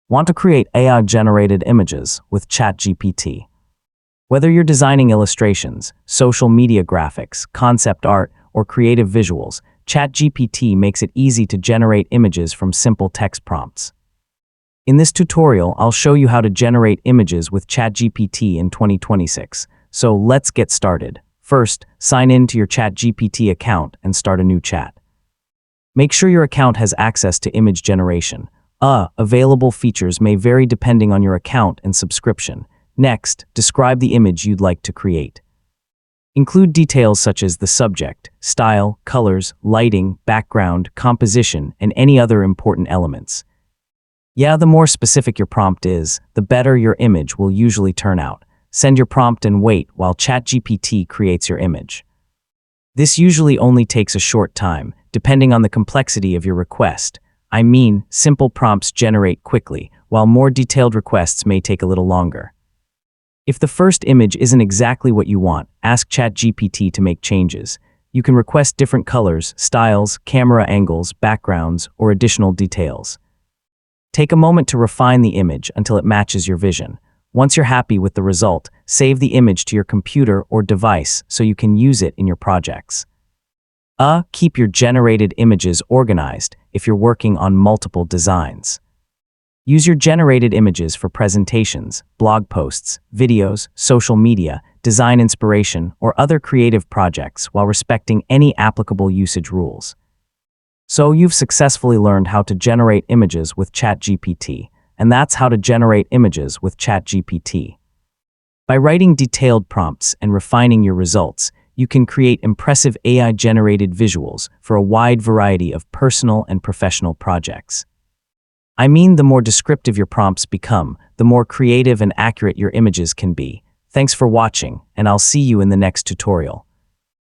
Want to create AI-generated images with ChatGPT? Whether you're designing illustrations, social media graphics, concept art, or creative visuals, ChatGPT makes it easy to generate images from simple text prompts. In this tutorial, I'll show you how to generate images with ChatGPT in 2026. So let's get started. First, sign in to your ChatGPT account and start a new chat. Make sure your account has access to image generation. Available features may vary depending on your account and subscription. Next, describe the image you'd like to create. Include details such as the subject, style, colors, lighting, background, composition, and any other important elements. The more specific your prompt is, the better your image will usually turn out. Send your prompt and wait while ChatGPT creates your image. This usually only takes a short time, depending on the complexity of your request. Simple prompts generate quickly, while more detailed requests may take a little longer. If the first image isn't exactly what you want, ask ChatGPT to make changes. You can request different colors, styles, camera angles, backgrounds, or additional details. Take a moment to refine the image until it matches your vision. Once you're happy with the result, save the image to your computer or device so you can use it in your projects. Keep your generated images organized if you're working on multiple designs. Use your generated images for presentations, blog posts, videos, social media, design inspiration, or other creative projects while respecting any applicable usage rules. So you've successfully learned how to generate images with ChatGPT, and that's how to generate images with ChatGPT. By writing detailed prompts and refining your results, you can create impressive AI-generated visuals for a wide variety of personal and professional projects. The more descriptive your prompts become, the more creative and accurate your images can be. Thanks for watching, and I'll see you in the next tutorial.